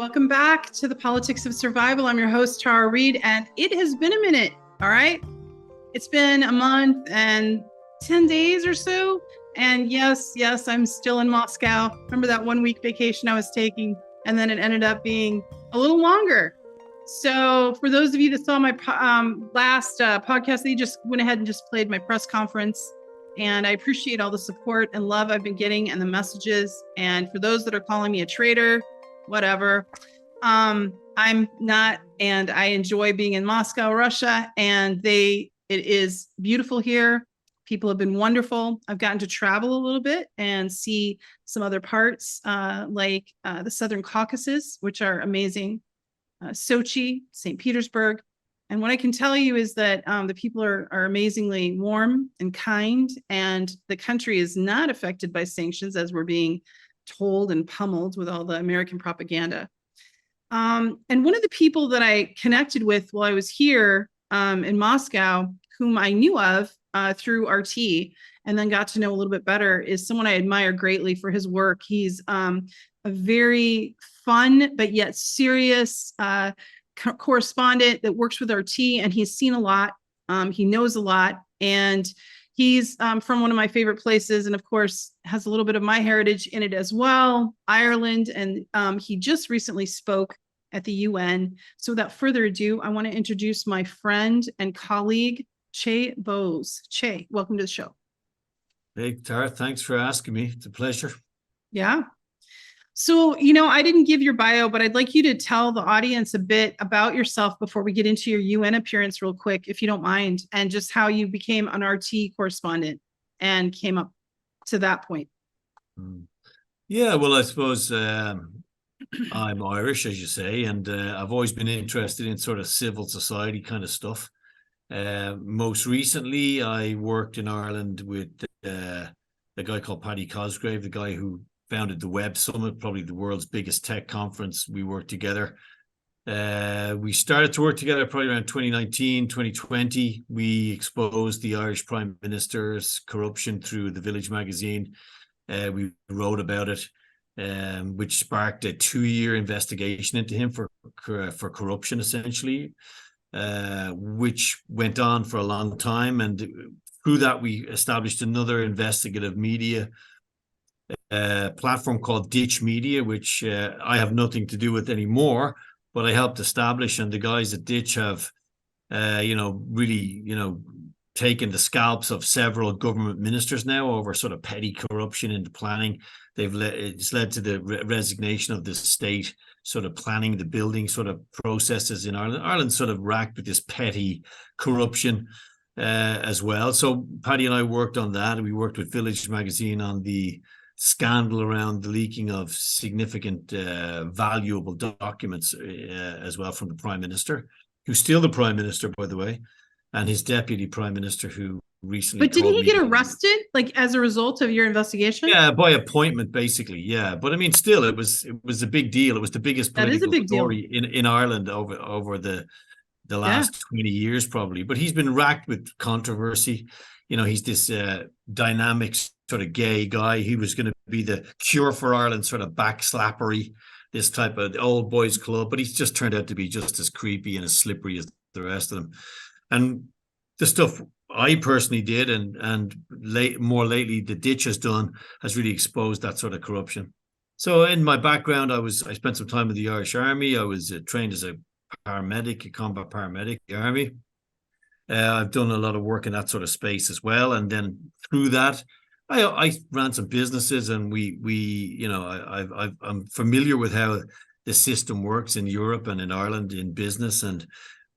Welcome back to the Politics of Survival. I'm your host, Tara Reade, and it has been a minute, all right? It's been a month and 10 days or so. And yes, I'm still in Moscow. Remember that 1 week vacation I was taking, and then it ended up being a little longer. So for those of you that saw my last podcast, they just went ahead and just played my press conference. And I appreciate all the support and love I've been getting and the messages. And for those that are calling me a traitor, whatever, I'm not, and I enjoy being in Moscow, Russia, and it is beautiful here. People have been wonderful. I've gotten to travel a little bit and see some other parts, like the Southern Caucasus, which are amazing, Sochi, St. Petersburg. And what I can tell you is that the people are amazingly warm and kind, and the country is not affected by sanctions as we're being told and pummeled with all the American propaganda. And one of the people that I connected with while I was here in Moscow, whom I knew of through RT and then got to know a little bit better, is someone I admire greatly for his work. He's a very fun but yet serious correspondent that works with RT, and he's seen a lot. He knows a lot, and he's from one of my favorite places, and of course has a little bit of my heritage in it as well, Ireland. And he just recently spoke at the UN. So without further ado, I want to introduce my friend and colleague, Chay Bose. Chay, welcome to the show. Hey, Tara, thanks for asking me. It's a pleasure. Yeah. So, I didn't give your bio, but I'd like you to tell the audience a bit about yourself before we get into your UN appearance real quick, if you don't mind, and just how you became an RT correspondent and came up to that point. Yeah, well, I suppose I'm Irish, as you say, and I've always been interested in sort of civil society kind of stuff. Most recently, I worked in Ireland with a guy called Paddy Cosgrave, the guy who founded the Web Summit, probably the world's biggest tech conference. We worked together. We started to work together probably around 2019, 2020. We exposed the Irish Prime Minister's corruption through the Village magazine. We wrote about it, which sparked a 2-year investigation into him for corruption, essentially, which went on for a long time. And through that, we established another investigative media platform called Ditch Media, which I have nothing to do with anymore, but I helped establish. And the guys at Ditch have, really, taken the scalps of several government ministers now over sort of petty corruption into planning. It's led to the resignation of the state sort of planning, the building sort of processes in Ireland. Ireland's sort of racked with this petty corruption as well. So Paddy and I worked on that. We worked with Village magazine on the scandal around the leaking of significant valuable documents as well from the Prime Minister, who's still the Prime Minister, by the way, and his deputy Prime Minister, who recently. But didn't he get arrested, like, as a result of your investigation? Yeah, by appointment, basically. Yeah, but I mean, still, it was a big deal. It was the biggest political story in Ireland over the last 20 years, probably. But he's been racked with controversy. He's this dynamic sort of gay guy. He was going to be the cure for Ireland, sort of backslappery, this type of old boys club. But he's just turned out to be just as creepy and as slippery as the rest of them. And the stuff I personally did and more lately the Ditch has done has really exposed that sort of corruption. So in my background, I spent some time with the Irish Army. I was trained as a paramedic, a combat paramedic in the Army. I've done a lot of work in that sort of space as well. And then through that, I ran some businesses, and I'm familiar with how the system works in Europe and in Ireland in business, and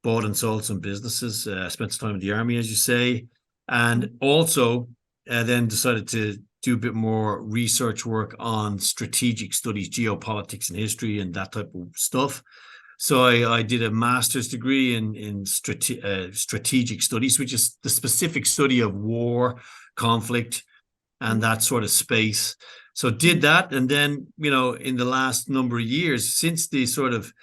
bought and sold some businesses. Spent some time in the Army, as you say, and also then decided to do a bit more research work on strategic studies, geopolitics and history and that type of stuff. So I did a master's degree in strategic studies, which is the specific study of war, conflict, and that sort of space. So did that. And then, in the last number of years, since the sort of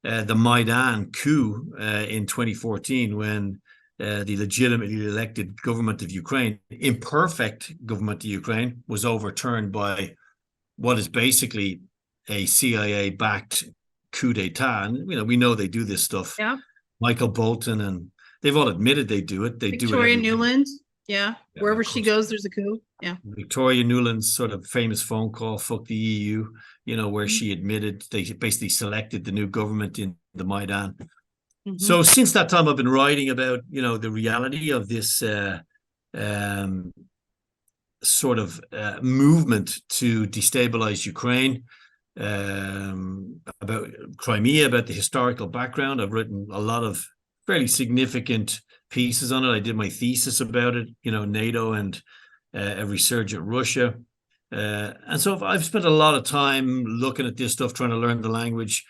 the Maidan coup in 2014, when the legitimately elected government of Ukraine, imperfect government of Ukraine, was overturned by what is basically a CIA-backed coup d'etat. And, we know they do this stuff. Yeah. Michael Bolton, and they've all admitted they do it. They Victoria do it. Nuland. Yeah. Wherever she goes, there's a coup. Yeah. Victoria Nuland's sort of famous phone call, "Fuck the EU," where she admitted they basically selected the new government in the Maidan. So since that time, I've been writing about, the reality of this sort of movement to destabilize Ukraine, about Crimea, about the historical background. I've written a lot of fairly significant pieces on it. I did my thesis about it, NATO and a resurgent Russia. And so I've spent a lot of time looking at this stuff, trying to learn the language,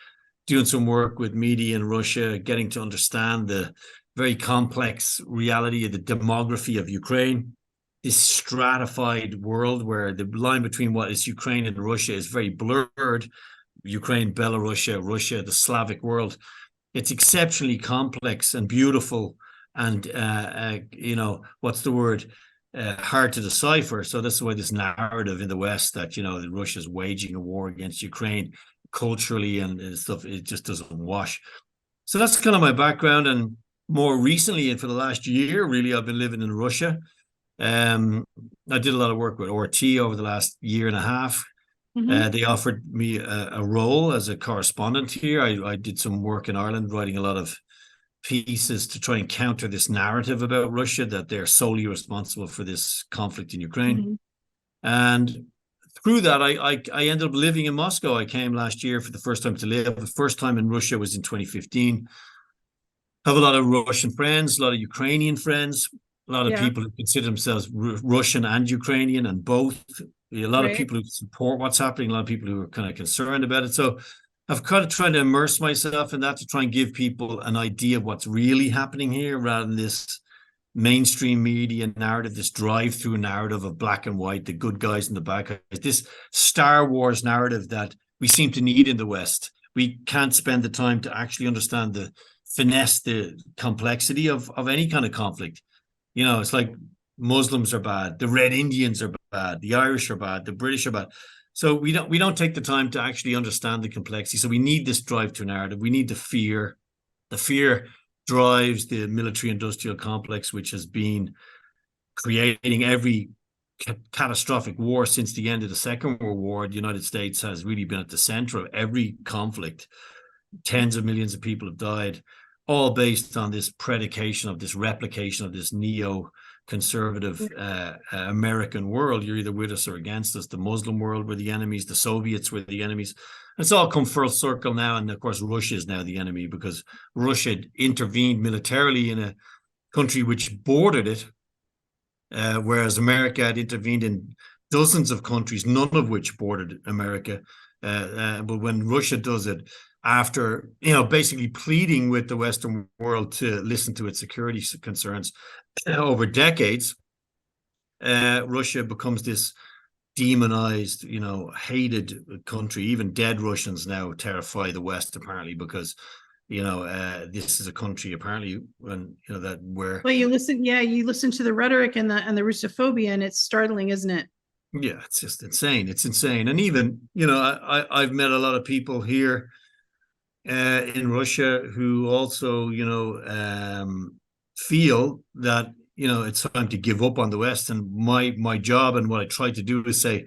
doing some work with media in Russia, getting to understand the very complex reality of the demography of Ukraine, this stratified world where the line between what is Ukraine and Russia is very blurred. Ukraine, Belarus, Russia, the Slavic world. It's exceptionally complex and beautiful and, what's the word? Hard to decipher. So that's why this narrative in the West that, that Russia's waging a war against Ukraine culturally and stuff, it just doesn't wash. So that's kind of my background. And more recently, and for the last year, really, I've been living in Russia. I did a lot of work with RT over the last year and a half. They offered me a role as a correspondent here. I did some work in Ireland, writing a lot of pieces to try and counter this narrative about Russia, that they're solely responsible for this conflict in Ukraine. And through that, I ended up living in Moscow. I came last year for the first time to live. The first time in Russia was in 2015. I have a lot of Russian friends, a lot of Ukrainian friends, a lot of people who consider themselves Russian and Ukrainian and both. A lot of people who support what's happening, a lot of people who are kind of concerned about it. So I've kind of tried to immerse myself in that to try and give people an idea of what's really happening here, rather than this mainstream media narrative, this drive-through narrative of black and white, the good guys and the bad guys, this Star Wars narrative that we seem to need in the West. We can't spend the time to actually understand the finesse, the complexity of any kind of conflict. It's like Muslims are bad, the Red Indians are bad, the Irish are bad, the British are bad. So we don't take the time to actually understand the complexity. So we need this drive to narrative. We need the fear. The fear drives the military-industrial complex, which has been creating every catastrophic war since the end of the Second World War. The United States has really been at the center of every conflict. Tens of millions of people have died, all based on this predication of this replication of this neo-conservative American world. You're either with us or against us. The Muslim world were the enemies. The Soviets were the enemies. It's all come full circle now. And of course, Russia is now the enemy, because Russia intervened militarily in a country which bordered it, whereas America had intervened in dozens of countries, none of which bordered America. But when Russia does it, after, basically pleading with the Western world to listen to its security concerns over decades, Russia becomes this demonized, hated country. Even dead Russians now terrify the West, apparently, because, this is a country apparently that where. Well, you listen to the rhetoric and the Russophobia, and it's startling, isn't it? Yeah, it's just insane. It's insane. And even, I've met a lot of people here in Russia who also, feel that, it's time to give up on the West. And my job and what I try to do is say,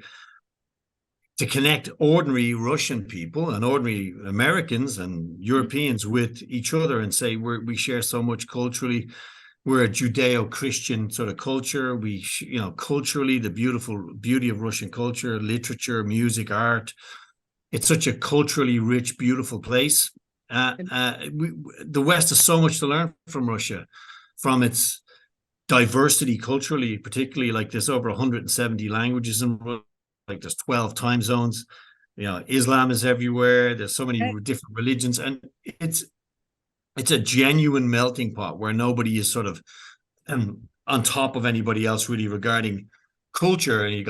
to connect ordinary Russian people and ordinary Americans and Europeans with each other and say, we share so much culturally. We're a Judeo-Christian sort of culture. We, culturally, the beauty of Russian culture, literature, music, art. It's such a culturally rich, beautiful place. The West has so much to learn from Russia, from its diversity culturally, particularly. Like there's over 170 languages in Russia, like there's 12 time zones. Islam is everywhere. There's so many different religions, and it's a genuine melting pot where nobody is sort of on top of anybody else really regarding culture. And you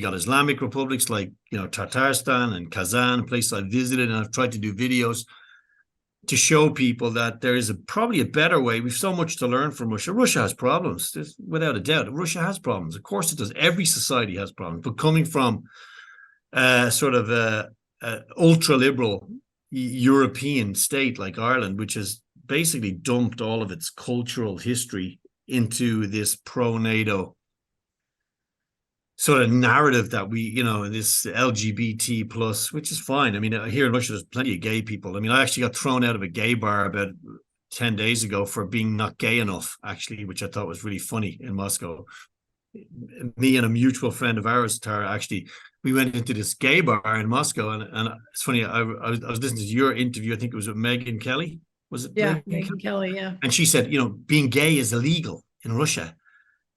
got Islamic republics like Tatarstan and Kazan, places I visited, and I've tried to do videos to show people that there is probably a better way. We've so much to learn from Russia. Russia has problems, without a doubt. Russia has problems. Of course it does. Every society has problems. But coming from sort of ultra liberal European state like Ireland, which has basically dumped all of its cultural history into this pro-NATO sort of narrative that we, you know, this LGBT plus, which is fine. I mean, here in Russia, there's plenty of gay people. I mean, I actually got thrown out of a gay bar about 10 days ago for being not gay enough, actually, which I thought was really funny in Moscow. Me and a mutual friend of ours, Tara, actually, we went into this gay bar in Moscow, and it's funny. I was listening to your interview. I think it was with Megyn Kelly. Was it? Yeah, Megyn Kelly. Yeah. And she said, you know, being gay is illegal in Russia.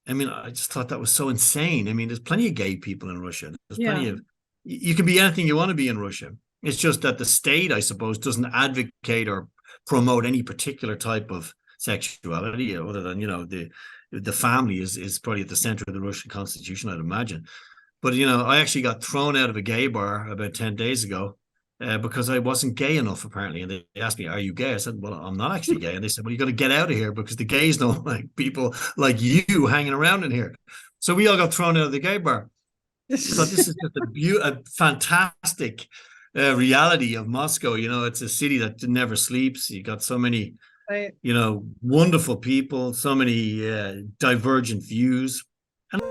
I mean, I just thought that was so insane. I mean, there's plenty of gay people in Russia. There's plenty of, you can be anything you want to be in Russia. It's just that the state, I suppose, doesn't advocate or promote any particular type of sexuality, other than, you know, the family is probably at the center of the Russian constitution, I'd imagine. But, you know, I actually got thrown out of a gay bar about 10 days ago because I wasn't gay enough, apparently. And they asked me, are you gay? I said, well, I'm not actually gay. And they said, well, you got to get out of here because the gays don't like people like you hanging around in here. So we all got thrown out of the gay bar. So this is just a fantastic reality of Moscow. You know, it's a city that never sleeps. You got so many, you know, wonderful people, so many divergent views. And